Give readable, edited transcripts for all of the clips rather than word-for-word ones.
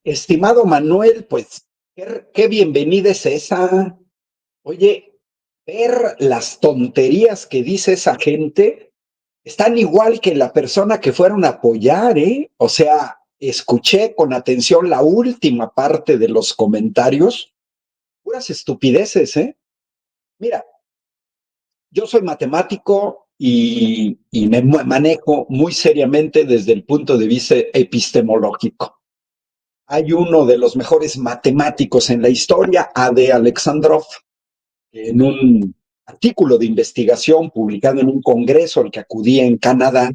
Estimado Manuel, pues qué bienvenida es esa. Oye, ver las tonterías que dice esa gente están igual que la persona que fueron a apoyar, ¿eh? O sea, escuché con atención la última parte de los comentarios, puras estupideces, ¿eh? Mira, yo soy matemático y me manejo muy seriamente desde el punto de vista epistemológico. Hay uno de los mejores matemáticos en la historia, A.D. Alexandrov, que en un artículo de investigación publicado en un congreso al que acudí en Canadá,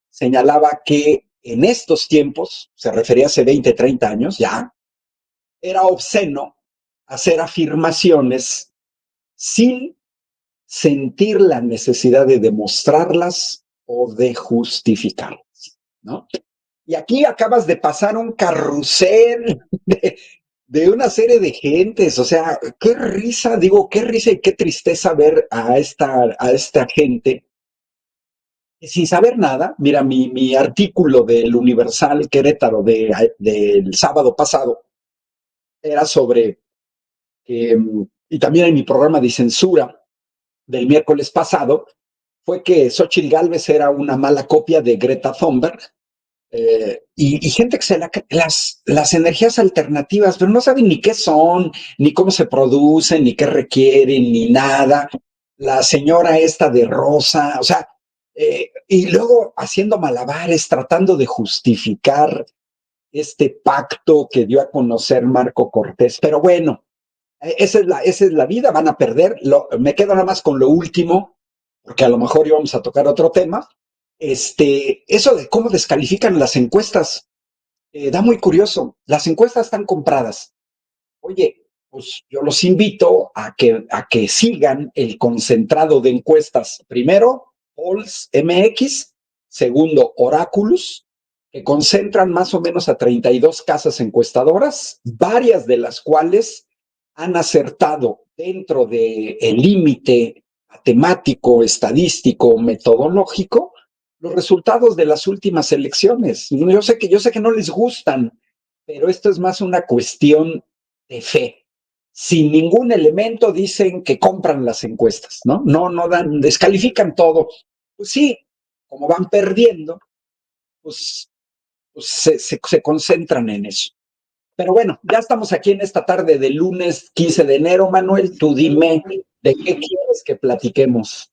señalaba que en estos tiempos, se refería hace 20, 30 años ya, era obsceno hacer afirmaciones sin sentir la necesidad de demostrarlas o de justificarlas, ¿no? Y aquí acabas de pasar un carrusel de una serie de gentes, o sea, qué risa, digo, qué risa y qué tristeza ver a esta gente sin saber nada. Mira, mi artículo del Universal Querétaro del sábado pasado era sobre, y también en mi programa de censura del miércoles pasado, fue que Xochitl Gálvez era una mala copia de Greta Thunberg. Y gente que las energías alternativas, pero no saben ni qué son, ni cómo se producen, ni qué requieren, ni nada. La señora esta de Rosa, o sea, y luego haciendo malabares, tratando de justificar este pacto que dio a conocer Marco Cortés. Pero bueno, esa es la vida, van a perder. Me quedo nada más con lo último, porque a lo mejor íbamos a tocar otro tema. Eso de cómo descalifican las encuestas, da muy curioso. Las encuestas están compradas. Oye, pues yo los invito a que sigan el concentrado de encuestas. Primero, Polls MX. Segundo, Oráculos, que concentran más o menos a 32 casas encuestadoras, varias de las cuales han acertado dentro del límite matemático, estadístico, metodológico, los resultados de las últimas elecciones. Yo sé que no les gustan, pero esto es más una cuestión de fe. Sin ningún elemento dicen que compran las encuestas, ¿no? No dan, descalifican todo. Pues sí, como van perdiendo, pues, se concentran en eso. Pero bueno, ya estamos aquí en esta tarde del lunes 15 de enero, Manuel. Tú dime de qué quieres que platiquemos.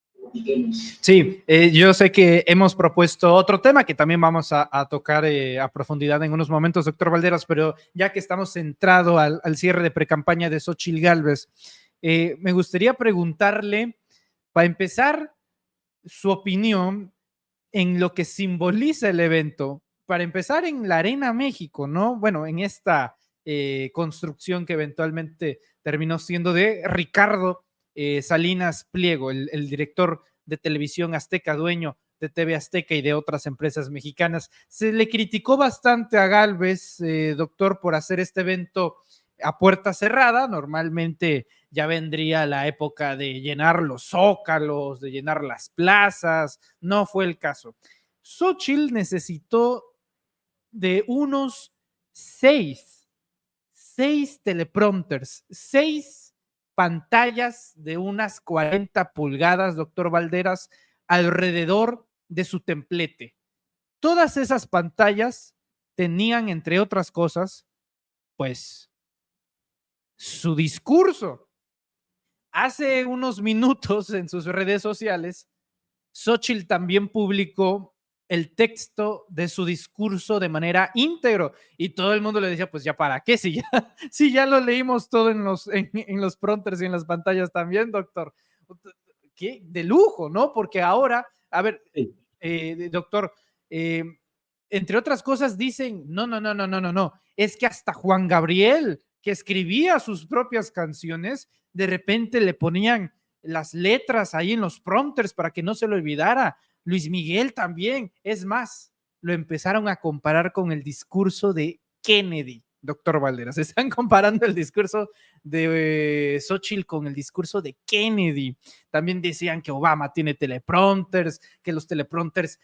Sí, yo sé que hemos propuesto otro tema que también vamos a tocar a profundidad en unos momentos, doctor Valderas, pero ya que estamos centrados al cierre de precampaña de Xochitl Gálvez, me gustaría preguntarle, para empezar, su opinión en lo que simboliza el evento. Para empezar, en la Arena México, ¿no? Bueno, en esta construcción que eventualmente terminó siendo de Ricardo Salinas Pliego, el director de televisión azteca, dueño de TV Azteca y de otras empresas mexicanas. Se le criticó bastante a Gálvez, doctor, por hacer este evento a puerta cerrada. Normalmente ya vendría la época de llenar los zócalos, de llenar las plazas. No fue el caso. Xochitl necesitó de unos seis teleprompters, 6 pantallas de unas 40 pulgadas, doctor Valderas, alrededor de su templete. Todas esas pantallas tenían, entre otras cosas, pues su discurso. Hace unos minutos en sus redes sociales, Xochitl también publicó el texto de su discurso de manera íntegro y todo el mundo le decía, pues ya para qué, si ya lo leímos todo en los prompters y en las pantallas también, doctor. ¿Qué? De lujo, ¿no? Porque ahora, a ver, doctor, eh, entre otras cosas dicen, no, es que hasta Juan Gabriel, que escribía sus propias canciones, de repente le ponían las letras ahí en los prompters para que no se lo olvidara. Luis Miguel también. Es más, lo empezaron a comparar con el discurso de Kennedy, doctor Valderas. Están comparando el discurso de Xochitl con el discurso de Kennedy. También decían que Obama tiene teleprompters, que los teleprompters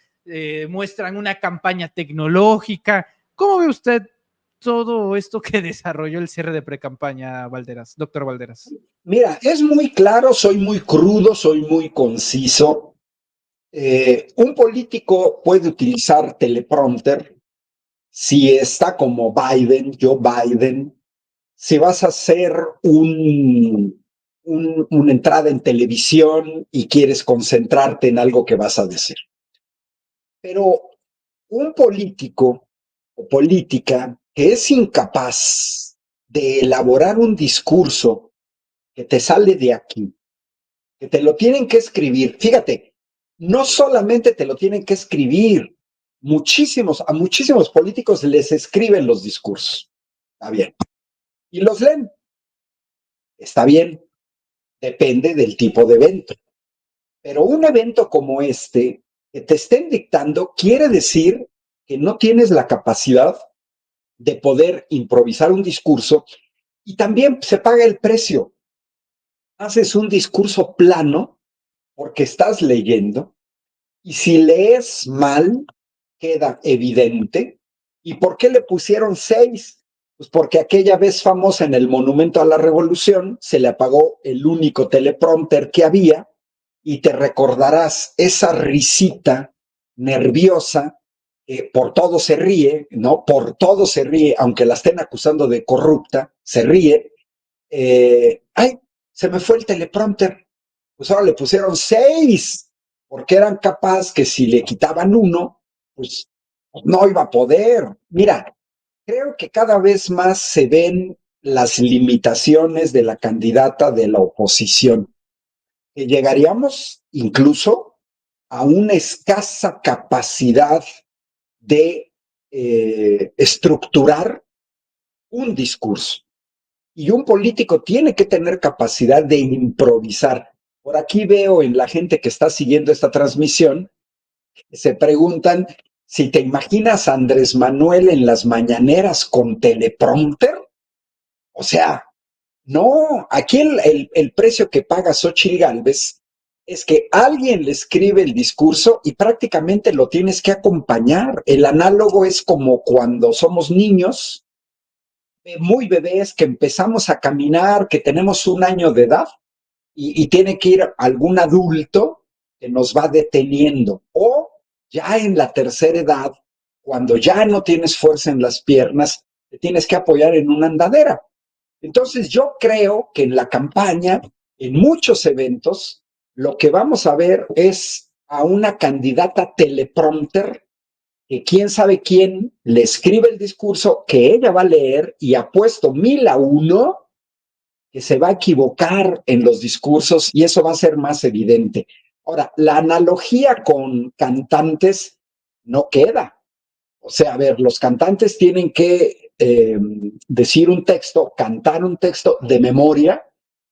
muestran una campaña tecnológica. ¿Cómo ve usted todo esto que desarrolló el cierre de precampaña, Valderas, doctor Valderas? Mira, es muy claro, soy muy crudo, soy muy conciso. Un político puede utilizar teleprompter si está como Biden, Joe Biden, si vas a hacer una entrada en televisión y quieres concentrarte en algo que vas a decir. Pero un político o política que es incapaz de elaborar un discurso que te sale de aquí, que te lo tienen que escribir. Fíjate, no solamente te lo tienen que escribir, a muchísimos políticos les escriben los discursos. Está bien. Y los leen. Está bien. Depende del tipo de evento. Pero un evento como este, que te estén dictando, quiere decir que no tienes la capacidad de poder improvisar un discurso y también se paga el precio. Haces un discurso plano porque estás leyendo y si lees mal, queda evidente. ¿Y por qué le pusieron 6? Pues porque aquella vez famosa en el Monumento a la Revolución se le apagó el único teleprompter que había y te recordarás esa risita nerviosa que por todo se ríe, ¿no? Por todo se ríe, aunque la estén acusando de corrupta, se ríe. ¡Ay! Se me fue el teleprompter. Pues ahora le pusieron 6 porque eran capaz que si le quitaban uno, pues no iba a poder. Mira, creo que cada vez más se ven las limitaciones de la candidata de la oposición, que llegaríamos incluso a una escasa capacidad de estructurar un discurso. Y un político tiene que tener capacidad de improvisar. Por aquí veo en la gente que está siguiendo esta transmisión, se preguntan si te imaginas a Andrés Manuel en las mañaneras con teleprompter. O sea, no, aquí el precio que paga Xóchitl Gálvez es que alguien le escribe el discurso y prácticamente lo tienes que acompañar. El análogo es como cuando somos niños, muy bebés, que empezamos a caminar, que tenemos 1 año de edad y tiene que ir algún adulto que nos va deteniendo. O ya en la tercera edad, cuando ya no tienes fuerza en las piernas, te tienes que apoyar en una andadera. Entonces yo creo que en la campaña, en muchos eventos, lo que vamos a ver es a una candidata teleprompter que quién sabe quién le escribe el discurso que ella va a leer y apuesto 1000 a 1 que se va a equivocar en los discursos y eso va a ser más evidente. Ahora, la analogía con cantantes no queda. O sea, a ver, los cantantes tienen que decir un texto, cantar un texto de memoria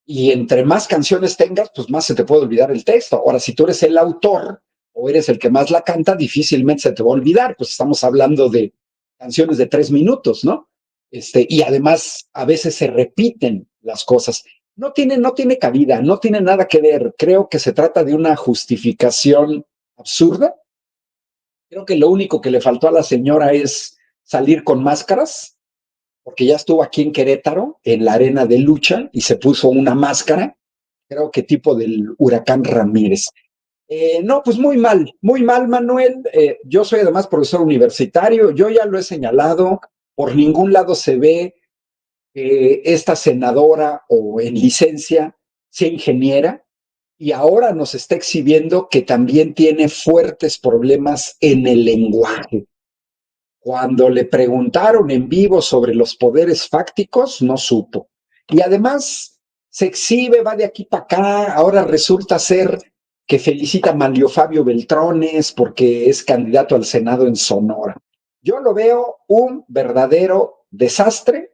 y entre más canciones tengas, pues más se te puede olvidar el texto. Ahora, si tú eres el autor o eres el que más la canta, difícilmente se te va a olvidar, pues estamos hablando de canciones de 3 minutos, ¿no? Y además a veces se repiten las cosas. No tiene cabida, no tiene nada que ver. Creo que se trata de una justificación absurda. Creo que lo único que le faltó a la señora es salir con máscaras, porque ya estuvo aquí en Querétaro, en la arena de lucha, y se puso una máscara, creo que tipo del huracán Ramírez. No, pues muy mal, Manuel. Yo soy además profesor universitario, yo ya lo he señalado, por ningún lado se ve que esta senadora o en licencia sea ingeniera y ahora nos está exhibiendo que también tiene fuertes problemas en el lenguaje. Cuando le preguntaron en vivo sobre los poderes fácticos, no supo. Y además se exhibe, va de aquí para acá, ahora resulta ser que felicita a Manlio Fabio Beltrones porque es candidato al Senado en Sonora. Yo lo veo un verdadero desastre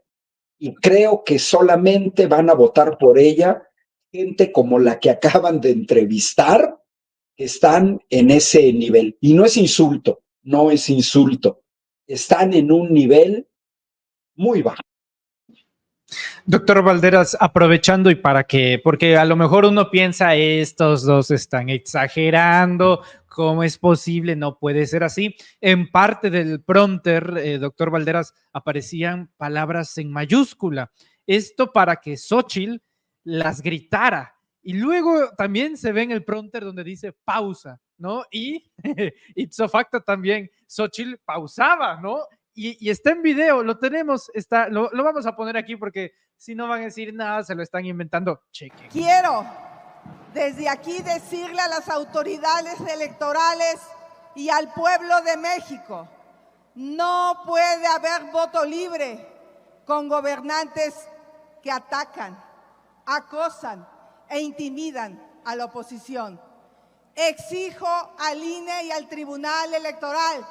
y creo que solamente van a votar por ella gente como la que acaban de entrevistar, que están en ese nivel. Y no es insulto, no es insulto. Están en un nivel muy bajo. Doctor Valderas, aprovechando y para que, porque a lo mejor uno piensa, estos dos están exagerando, ¿cómo es posible? No puede ser así. En parte del prompter, doctor Valderas, aparecían palabras en mayúscula. Esto para que Xochitl las gritara. Y luego también se ve en el prompter donde dice pausa, ¿no? Y ipso facto también, Xochitl pausaba, ¿no? Y está en video, lo tenemos, lo vamos a poner aquí porque si no van a decir nada, se lo están inventando. Chequen. Quiero desde aquí decirle a las autoridades electorales y al pueblo de México, no puede haber voto libre con gobernantes que atacan, acosan e intimidan a la oposición. Exijo al INE y al Tribunal Electoral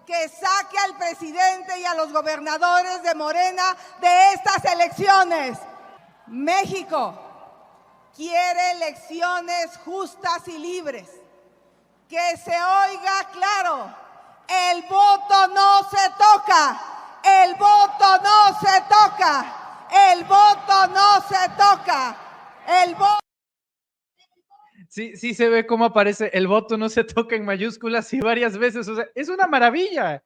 que saque al presidente y a los gobernadores de Morena de estas elecciones. México quiere elecciones justas y libres. Que se oiga claro, el voto no se toca, el voto no se toca, el voto no se toca, el voto... Sí, sí se ve cómo aparece el voto no se toca en mayúsculas y varias veces. O sea, es una maravilla,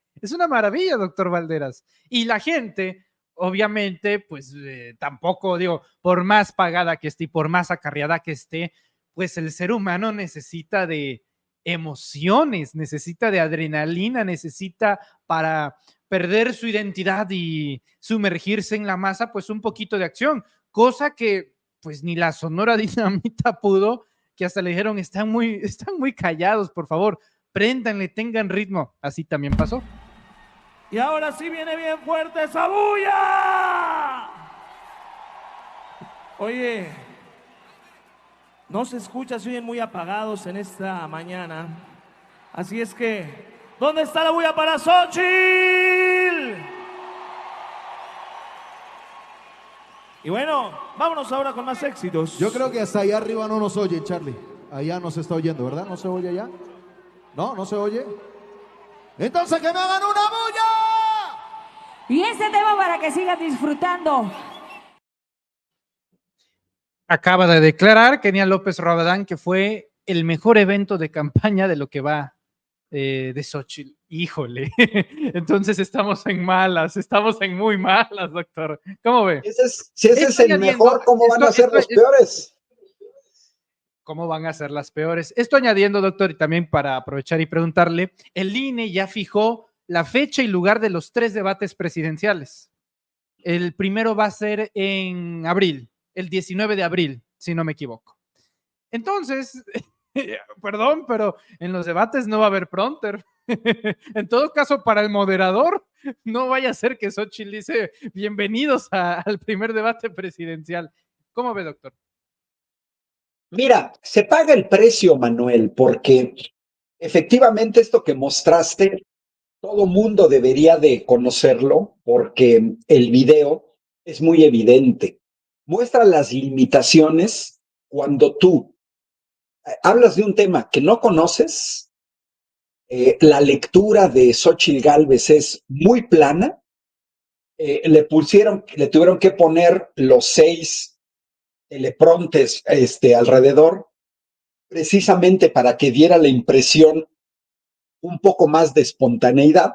doctor Valderas. Y la gente, obviamente, pues tampoco, digo, por más pagada que esté y por más acarreada que esté, pues el ser humano necesita de emociones, necesita de adrenalina, necesita para perder su identidad y sumergirse en la masa, pues un poquito de acción, cosa que pues ni la Sonora Dinamita pudo, que hasta le dijeron, están muy callados, por favor, préndanle, tengan ritmo. Así también pasó. Y ahora sí viene bien fuerte esa bulla. Oye, no se escucha, se oyen muy apagados en esta mañana. Así es que, ¿dónde está la bulla para Xochitl? Y bueno, vámonos ahora con más éxitos. Yo creo que hasta allá arriba no nos oyen, Charlie. Allá no se está oyendo, ¿verdad? ¿No se oye allá? ¿No? ¿No se oye? Entonces que me hagan una bulla. Y este tema para que sigan disfrutando. Acaba de declarar Kenia López Rabadán que fue el mejor evento de campaña de lo que va de Xochitl. Híjole, entonces estamos en muy malas, doctor. ¿Cómo ve? Si ese es el mejor, ¿cómo van a ser los peores? ¿Cómo van a ser las peores? Esto añadiendo, doctor, y también para aprovechar y preguntarle, el INE ya fijó la fecha y lugar de los 3 debates presidenciales. El primero va a ser en abril, el 19 de abril, si no me equivoco. Entonces, perdón, pero en los debates no va a haber prompter. En todo caso, para el moderador, no vaya a ser que Xochitl dice bienvenidos al primer debate presidencial. ¿Cómo ve, doctor? Mira, se paga el precio, Manuel, porque efectivamente esto que mostraste, todo mundo debería de conocerlo, porque el video es muy evidente. Muestra las limitaciones cuando tú hablas de un tema que no conoces. La lectura de Xochitl Gálvez es muy plana. Le tuvieron que poner los 6 teleprompters alrededor, precisamente para que diera la impresión un poco más de espontaneidad.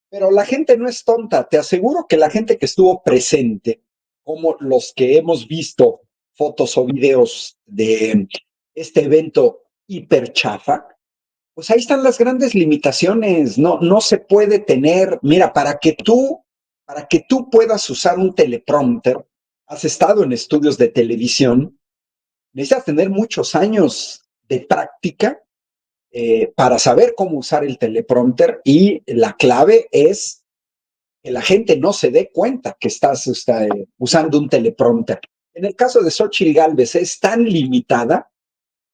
Pero la gente no es tonta. Te aseguro que la gente que estuvo presente, como los que hemos visto fotos o videos de este evento hiper chafa, pues ahí están las grandes limitaciones. No se puede tener, mira, para que tú puedas usar un teleprompter, has estado en estudios de televisión, necesitas tener muchos años de práctica para saber cómo usar el teleprompter, y la clave es que la gente no se dé cuenta que estás usando un teleprompter. En el caso de Xochitl Gálvez es tan limitada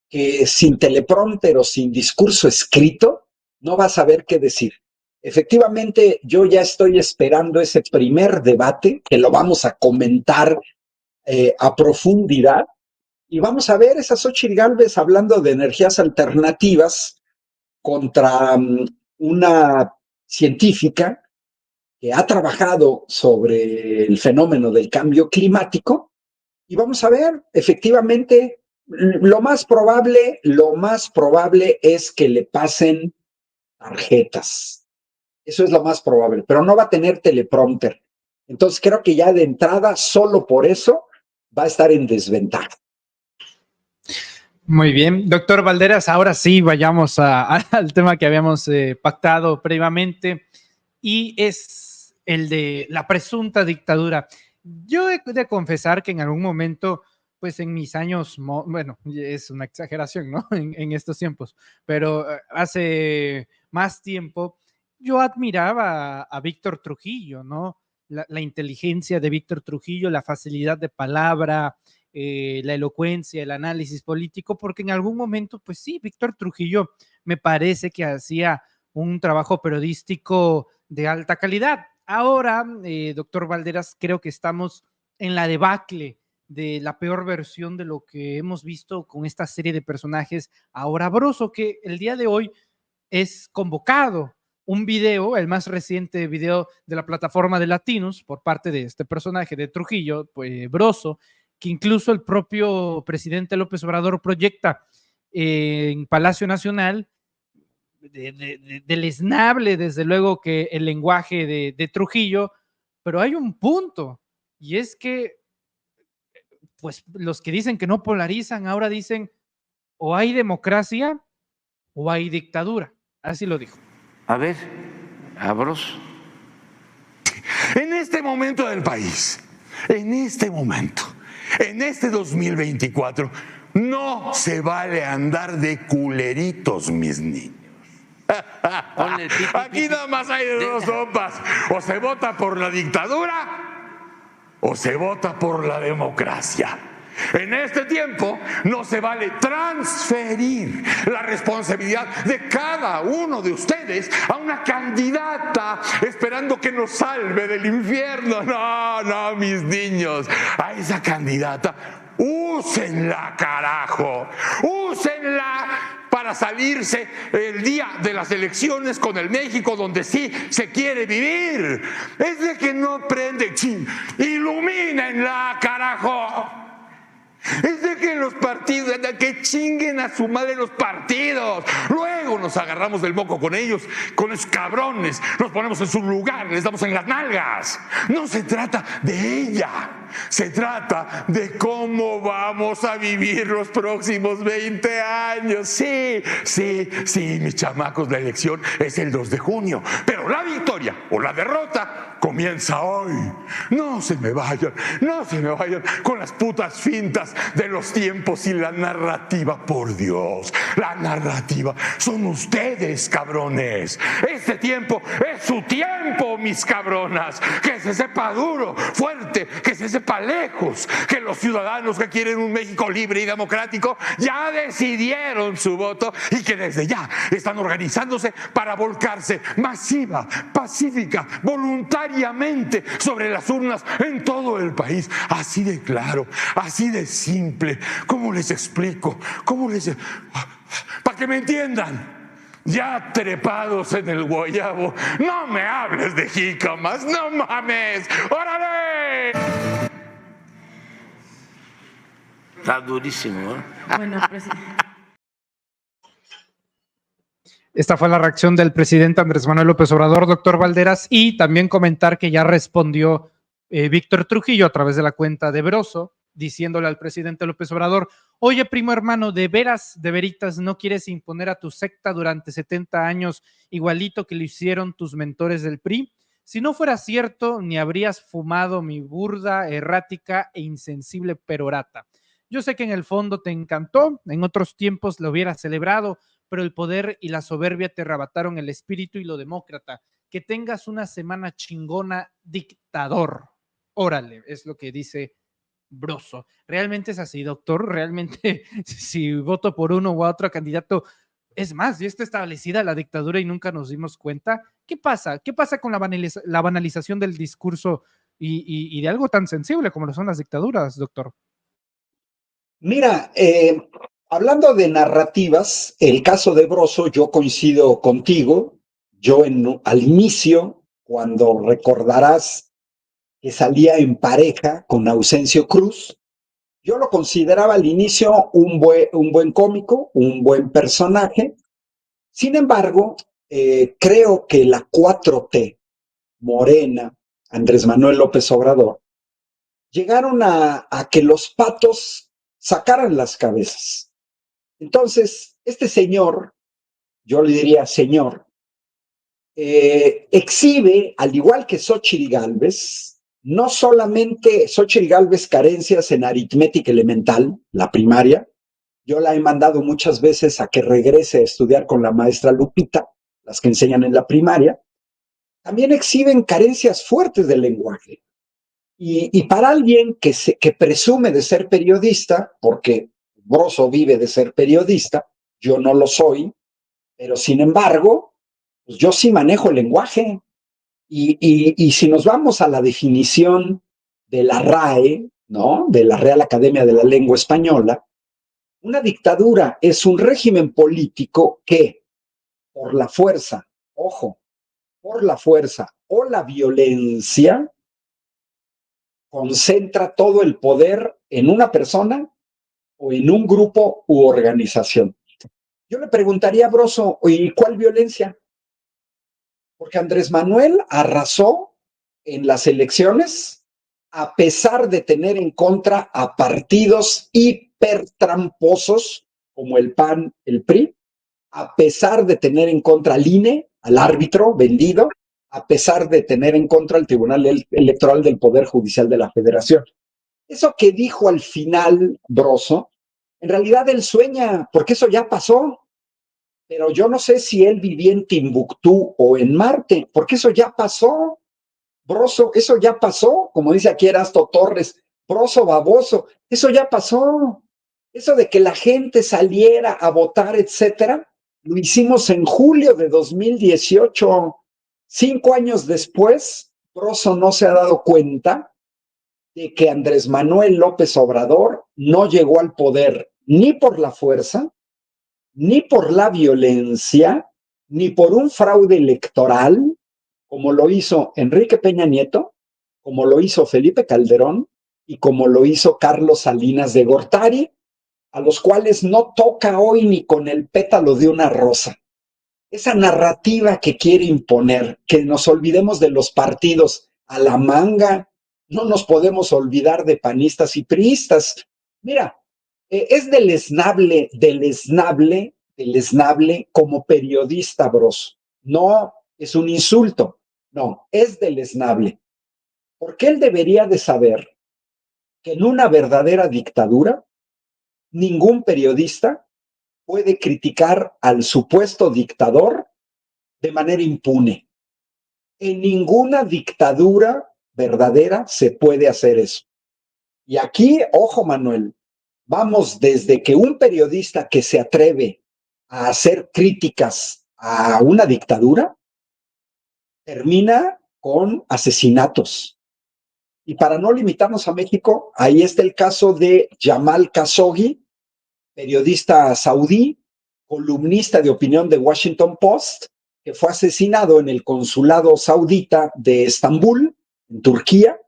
que sin teleprompter o sin discurso escrito no vas a saber qué decir. Efectivamente, yo ya estoy esperando ese primer debate, que lo vamos a comentar a profundidad, y vamos a ver esa Xochitl Gálvez hablando de energías alternativas contra una científica que ha trabajado sobre el fenómeno del cambio climático, y vamos a ver, efectivamente, lo más probable es que le pasen tarjetas. Eso es lo más probable, pero no va a tener teleprompter. Entonces creo que ya de entrada, solo por eso, va a estar en desventaja. Muy bien, doctor Valderas, ahora sí vayamos al tema que habíamos pactado previamente, y es el de la presunta dictadura. Yo he de confesar que en algún momento, pues en mis años, bueno, es una exageración, ¿no? En estos tiempos, pero hace más tiempo yo admiraba a Víctor Trujillo, ¿no? La inteligencia de Víctor Trujillo, la facilidad de palabra, la elocuencia, el análisis político, porque en algún momento, pues sí, Víctor Trujillo me parece que hacía un trabajo periodístico de alta calidad. Ahora, doctor Valderas, creo que estamos en la debacle de la peor versión de lo que hemos visto con esta serie de personajes. Ahora Broso, que el día de hoy es convocado un video, el más reciente video de la plataforma de Latinos por parte de este personaje de Trujillo, pues Broso, que incluso el propio presidente López Obrador proyecta en Palacio Nacional, deleznable desde luego que el lenguaje de Trujillo, pero hay un punto, y es que pues los que dicen que no polarizan ahora dicen o hay democracia o hay dictadura, así lo dijo. A ver, Abros. En este momento del país, en este momento, en este 2024, no se vale andar de culeritos, mis niños. Aquí nada más hay de dos sopas. O se vota por la dictadura o se vota por la democracia. En este tiempo no se vale transferir la responsabilidad de cada uno de ustedes a una candidata esperando que nos salve del infierno. No, no, mis niños, a esa candidata úsenla, carajo, úsenla para salirse el día de las elecciones con el México donde sí se quiere vivir. Es de que no prende, ilumínenla, carajo. Es de que los partidos, de que chinguen a su madre los partidos. Luego nos agarramos del moco con ellos, con esos cabrones, nos ponemos en su lugar, les damos en las nalgas. No se trata de ella, se trata de cómo vamos a vivir los próximos 20 años. Sí, mis chamacos, la elección es el 2 de junio, pero la victoria o la derrota comienza hoy. No se me vayan con las putas fintas de los tiempos y la narrativa. Por Dios, la narrativa son ustedes, cabrones. Este tiempo es su tiempo, mis cabronas. Que se sepa duro, fuerte, que se sepa lejos, que los ciudadanos que quieren un México libre y democrático ya decidieron su voto y que desde ya están organizándose para volcarse masiva, pacífica, voluntariamente sobre las urnas en todo el país. Así de claro, así de simple. ¿Cómo les explico? Para que me entiendan. Ya trepados en el guayabo, no me hables de jícamas, no mames. ¡Órale! Está durísimo, ¿eh? Bueno, presidente. Esta fue la reacción del presidente Andrés Manuel López Obrador, doctor Valderas, y también comentar que ya respondió Víctor Trujillo a través de la cuenta de Broso, diciéndole al presidente López Obrador: oye, primo hermano, de veras, de veritas, ¿no quieres imponer a tu secta durante 70 años igualito que lo hicieron tus mentores del PRI? Si no fuera cierto, ni habrías fumado mi burda, errática e insensible perorata. Yo sé que en el fondo te encantó, en otros tiempos lo hubieras celebrado, pero el poder y la soberbia te arrebataron el espíritu y lo demócrata. Que tengas una semana chingona, dictador. Órale, es lo que dice Broso. ¿Realmente es así, doctor? ¿Realmente si voto por uno u otro candidato? Es más, ya está establecida la dictadura y nunca nos dimos cuenta. ¿Qué pasa? ¿Qué pasa con la banalización del discurso y de algo tan sensible como lo son las dictaduras, doctor? Mira, hablando de narrativas, el caso de Broso, yo coincido contigo. Yo al inicio cuando recordarás que salía en pareja con Ausencio Cruz. Yo lo consideraba al inicio un buen cómico, un buen personaje. Sin embargo, creo que la 4T, Morena, Andrés Manuel López Obrador, llegaron a que los patos sacaran las cabezas. Entonces, este señor, yo le diría señor, exhibe, al igual que Xóchitl Gálvez, no solamente Xóchitl Gálvez carencias en aritmética elemental, la primaria. Yo la he mandado muchas veces a que regrese a estudiar con la maestra Lupita, las que enseñan en la primaria. También exhiben carencias fuertes del lenguaje. Y para alguien que presume de ser periodista, porque Broso vive de ser periodista, yo no lo soy, pero sin embargo, pues yo sí manejo el lenguaje. Y si nos vamos a la definición de la RAE, ¿no? De la Real Academia de la Lengua Española, una dictadura es un régimen político que, por la fuerza, ojo, por la fuerza o la violencia, concentra todo el poder en una persona o en un grupo u organización. Yo le preguntaría a Broso, ¿y cuál violencia? Porque Andrés Manuel arrasó en las elecciones a pesar de tener en contra a partidos hipertramposos como el PAN, el PRI, a pesar de tener en contra al INE, al árbitro vendido, a pesar de tener en contra al Tribunal Electoral del Poder Judicial de la Federación. Eso que dijo al final Broso, en realidad él sueña, porque eso ya pasó. Pero yo no sé si él vivía en Timbuktu o en Marte, porque eso ya pasó. Broso, eso ya pasó, como dice aquí Erasto Torres, Broso baboso, eso ya pasó. Eso de que la gente saliera a votar, etcétera, lo hicimos en julio de 2018. 5 años después, Broso no se ha dado cuenta de que Andrés Manuel López Obrador no llegó al poder ni por la fuerza, ni por la violencia, ni por un fraude electoral, como lo hizo Enrique Peña Nieto, como lo hizo Felipe Calderón y como lo hizo Carlos Salinas de Gortari, a los cuales no toca hoy ni con el pétalo de una rosa. Esa narrativa que quiere imponer, que nos olvidemos de los partidos a la manga, no nos podemos olvidar de panistas y priistas. Mira, es deleznable como periodista, Bros. No es un insulto, no, es deleznable. Porque él debería de saber que en una verdadera dictadura, ningún periodista puede criticar al supuesto dictador de manera impune. En ninguna dictadura verdadera se puede hacer eso. Y aquí, ojo, Manuel, vamos desde que un periodista que se atreve a hacer críticas a una dictadura termina con asesinatos. Y para no limitarnos a México, ahí está el caso de Jamal Khashoggi, periodista saudí, columnista de opinión de Washington Post, que fue asesinado en el consulado saudita de Estambul, en Turquía,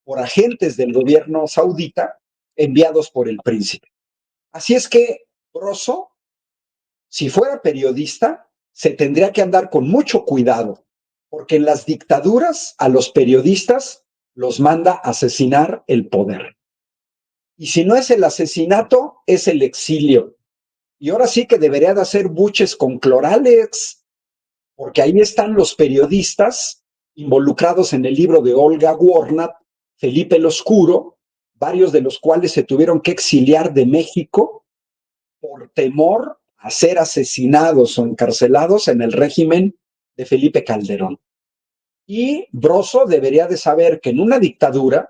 por agentes del gobierno saudita enviados por el príncipe. Así es que Broso, si fuera periodista, se tendría que andar con mucho cuidado, porque en las dictaduras a los periodistas los manda a asesinar el poder. Y si no es el asesinato, es el exilio. Y ahora sí que debería de hacer buches con Cloralex, porque ahí están los periodistas involucrados en el libro de Olga Warnat, Felipe el Oscuro, varios de los cuales se tuvieron que exiliar de México por temor a ser asesinados o encarcelados en el régimen de Felipe Calderón. Y Broso debería de saber que en una dictadura,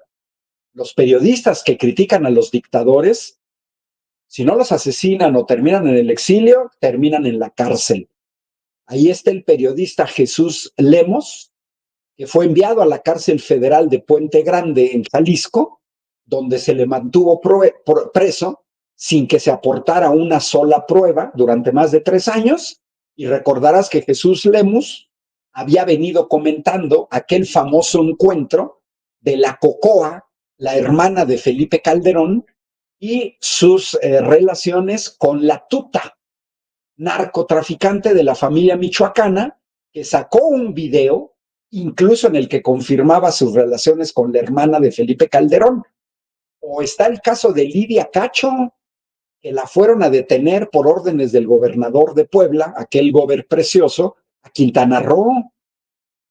los periodistas que critican a los dictadores, si no los asesinan o terminan en el exilio, terminan en la cárcel. Ahí está el periodista Jesús Lemos, que fue enviado a la cárcel federal de Puente Grande en Jalisco, donde se le mantuvo preso sin que se aportara una sola prueba durante más de 3 años. Y recordarás que Jesús Lemos había venido comentando aquel famoso encuentro de la Cocoa, la hermana de Felipe Calderón, y sus relaciones con la Tuta, narcotraficante de la familia michoacana, que sacó un video, incluso en el que confirmaba sus relaciones con la hermana de Felipe Calderón. O está el caso de Lidia Cacho, que la fueron a detener por órdenes del gobernador de Puebla, aquel gober precioso, a Quintana Roo.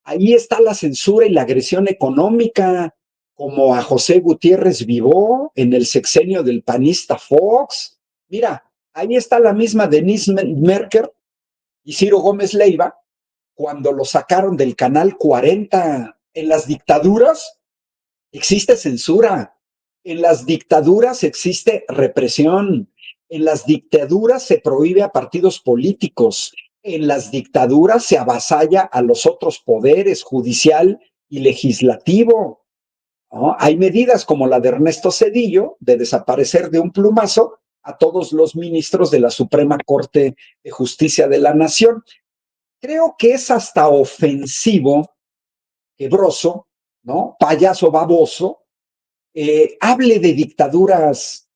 Ahí está la censura y la agresión económica, como a José Gutiérrez Vivó en el sexenio del panista Fox. Mira, ahí está la misma Denise Merker y Ciro Gómez Leiva cuando lo sacaron del canal 40. En las dictaduras existe censura, en las dictaduras existe represión, en las dictaduras se prohíbe a partidos políticos, en las dictaduras se avasalla a los otros poderes judicial y legislativo, ¿no? Hay medidas como la de Ernesto Zedillo de desaparecer de un plumazo a todos los ministros de la Suprema Corte de Justicia de la Nación. Creo que es hasta ofensivo que Broso, ¿no? Payaso baboso, hable de dictaduras.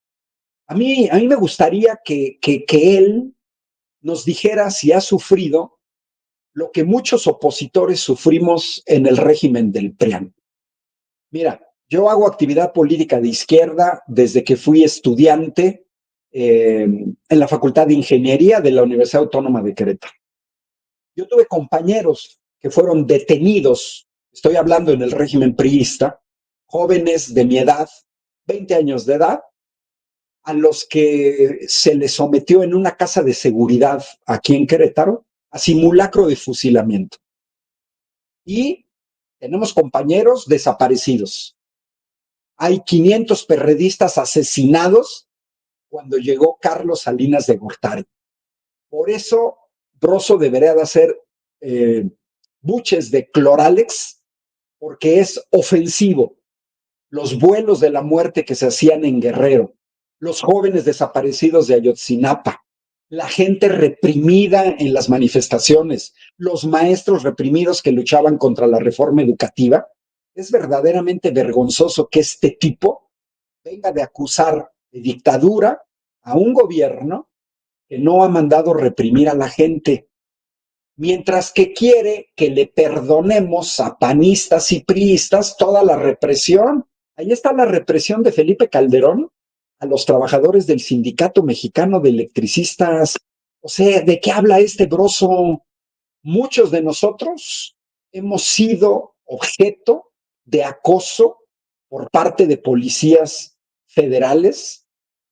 A mí me gustaría que él nos dijera si ha sufrido lo que muchos opositores sufrimos en el régimen del PRIAN. Mira, yo hago actividad política de izquierda desde que fui estudiante en la Facultad de Ingeniería de la Universidad Autónoma de Querétaro. Yo tuve compañeros que fueron detenidos, estoy hablando en el régimen priista, jóvenes de mi edad, 20 años de edad, a los que se les sometió en una casa de seguridad aquí en Querétaro a simulacro de fusilamiento. Y tenemos compañeros desaparecidos. Hay 500 perredistas asesinados cuando llegó Carlos Salinas de Gortari. Por eso Broso debería de hacer buches de cloralex, porque es ofensivo. Los vuelos de la muerte que se hacían en Guerrero, los jóvenes desaparecidos de Ayotzinapa, la gente reprimida en las manifestaciones, los maestros reprimidos que luchaban contra la reforma educativa. Es verdaderamente vergonzoso que este tipo venga de acusar de dictadura a un gobierno que no ha mandado reprimir a la gente, mientras que quiere que le perdonemos a panistas y priistas toda la represión. Ahí está la represión de Felipe Calderón a los trabajadores del Sindicato Mexicano de Electricistas. O sea, ¿de qué habla este Broso? Muchos de nosotros hemos sido objeto de acoso por parte de policías federales,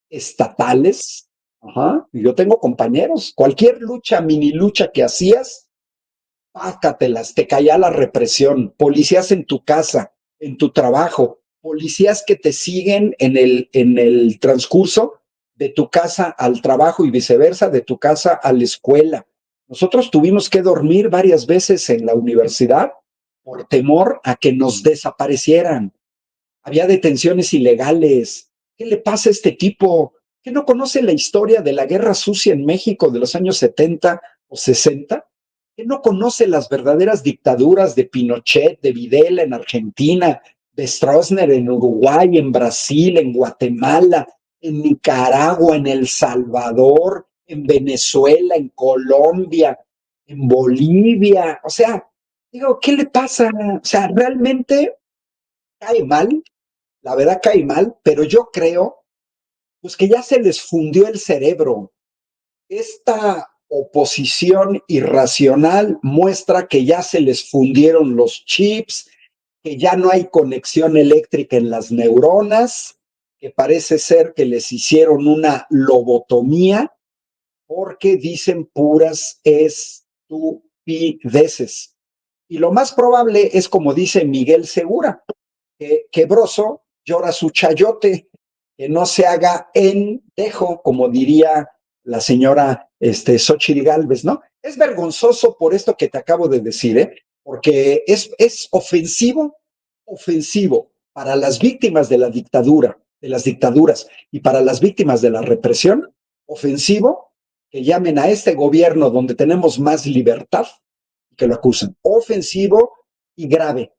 estatales. Yo tengo compañeros, cualquier lucha, mini lucha que hacías, pácatelas, te caía la represión, policías en tu casa, en tu trabajo, policías que te siguen en el transcurso de tu casa al trabajo y viceversa, de tu casa a la escuela. Nosotros tuvimos que dormir varias veces en la universidad por temor a que nos desaparecieran. Había detenciones ilegales. ¿Qué le pasa a este tipo? ¿Que no conoce la historia de la guerra sucia en México de los años 70 o 60? ¿Que no conoce las verdaderas dictaduras de Pinochet, de Videla en Argentina, de Stroessner en Uruguay, en Brasil, en Guatemala, en Nicaragua, en El Salvador, en Venezuela, en Colombia, en Bolivia? O sea, digo, ¿qué le pasa? O sea, realmente cae mal, la verdad cae mal, pero yo creo pues que ya se les fundió el cerebro. Esta oposición irracional muestra que ya se les fundieron los chips, que ya no hay conexión eléctrica en las neuronas, que parece ser que les hicieron una lobotomía porque dicen puras estupideces. Y lo más probable es como dice Miguel Segura, que Broso llora su chayote, que no se haga endejo, como diría la señora Xóchitl Gálvez, ¿no? Es vergonzoso por esto que te acabo de decir, porque es ofensivo para las víctimas de la dictadura, de las dictaduras, y para las víctimas de la represión, ofensivo que llamen a este gobierno donde tenemos más libertad, que lo acusan. Ofensivo y grave,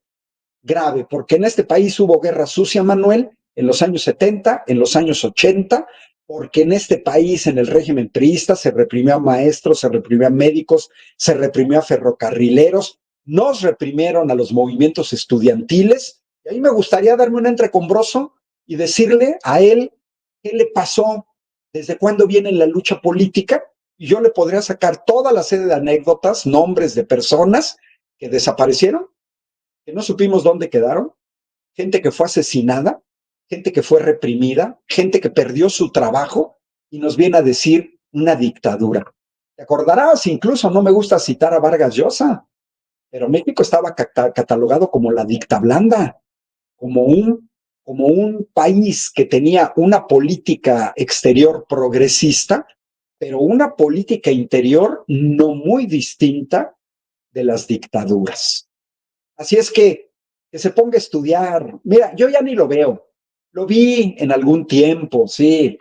porque en este país hubo guerra sucia, Manuel, en los años 70, en los años 80, porque en este país, en el régimen priista, se reprimió a maestros, se reprimió a médicos, se reprimió a ferrocarrileros, nos reprimieron a los movimientos estudiantiles, y ahí me gustaría darme un entrecombroso y decirle a él qué le pasó, desde cuándo viene la lucha política, y yo le podría sacar toda la serie de anécdotas, nombres de personas que desaparecieron, que no supimos dónde quedaron, gente que fue asesinada, gente que fue reprimida, gente que perdió su trabajo y nos viene a decir una dictadura. Te acordarás, incluso no me gusta citar a Vargas Llosa, pero México estaba catalogado como la dicta blanda, como un país que tenía una política exterior progresista, pero una política interior no muy distinta de las dictaduras. Así es que se ponga a estudiar. Mira, yo ya ni lo veo. Lo vi en algún tiempo, sí.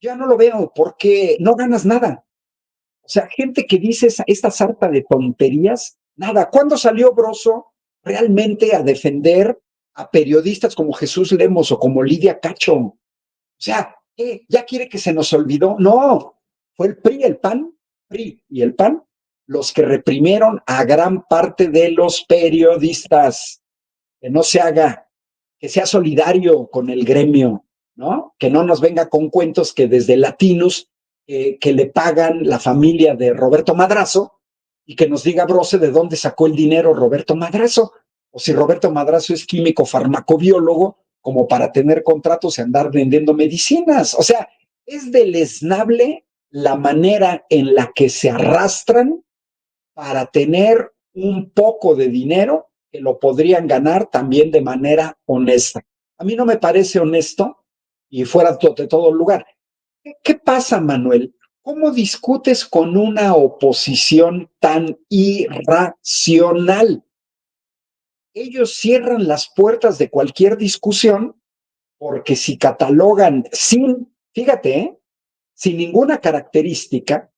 Ya no lo veo porque no ganas nada. O sea, gente que dice esta sarta de tonterías, nada. ¿Cuándo salió Broso realmente a defender a periodistas como Jesús Lemos o como Lidia Cacho? O sea, ¿qué? ¿Ya quiere que se nos olvidó? No, fue el PRI, el PRI y el PAN los que reprimieron a gran parte de los periodistas. Que no se haga, que sea solidario con el gremio, ¿no? Que no nos venga con cuentos que desde Latinos, que le pagan la familia de Roberto Madrazo y que nos diga Brose de dónde sacó el dinero Roberto Madrazo, o si Roberto Madrazo es químico farmacobiólogo como para tener contratos y andar vendiendo medicinas. O sea, es deleznable la manera en la que se arrastran para tener un poco de dinero que lo podrían ganar también de manera honesta. A mí no me parece honesto y fuera de todo lugar. ¿Qué pasa, Manuel? ¿Cómo discutes con una oposición tan irracional? Ellos cierran las puertas de cualquier discusión porque si catalogan fíjate, sin ninguna característica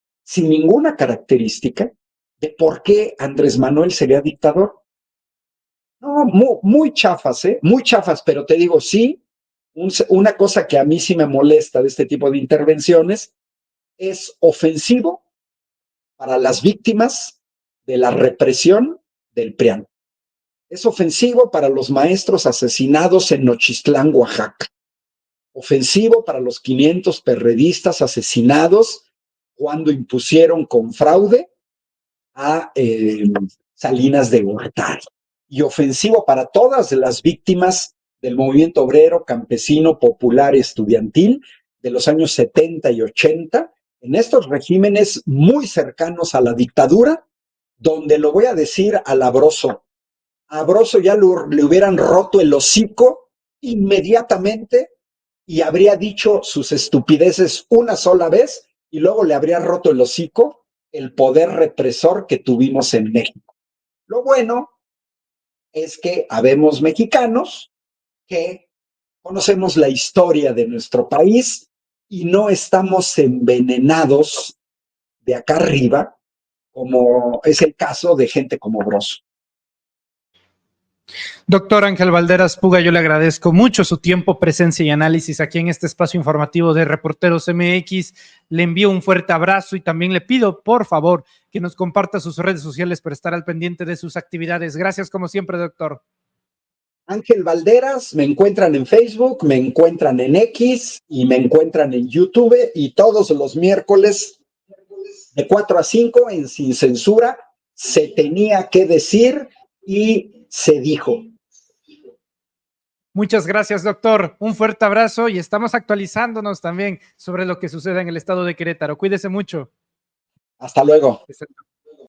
de por qué Andrés Manuel sería dictador. No, muy chafas, muy chafas, pero te digo, sí, una cosa que a mí sí me molesta de este tipo de intervenciones es ofensivo para las víctimas de la represión del PRIAN. Es ofensivo para los maestros asesinados en Nochistlán, Oaxaca. Ofensivo para los 500 perredistas asesinados cuando impusieron con fraude a Salinas de Gortari. Y ofensivo para todas las víctimas del movimiento obrero, campesino, popular y estudiantil de los años 70 y 80, en estos regímenes muy cercanos a la dictadura, donde lo voy a decir a Broso ya le hubieran roto el hocico inmediatamente y habría dicho sus estupideces una sola vez y luego le habría roto el hocico el poder represor que tuvimos en México. Lo bueno es que habemos mexicanos que conocemos la historia de nuestro país y no estamos envenenados de acá arriba, como es el caso de gente como Broso. Doctor Ángel Valderas Puga, yo le agradezco mucho su tiempo, presencia y análisis aquí en este espacio informativo de Reporteros MX. Le envío un fuerte abrazo y también le pido, por favor, que nos comparta sus redes sociales para estar al pendiente de sus actividades. Gracias, como siempre, doctor. Ángel Valderas, me encuentran en Facebook, me encuentran en X y me encuentran en YouTube y todos los miércoles de 4 a 5 en Sin Censura se tenía que decir y se dijo. Muchas gracias, doctor. Un fuerte abrazo y estamos actualizándonos también sobre lo que sucede en el estado de Querétaro. Cuídese mucho. Hasta luego.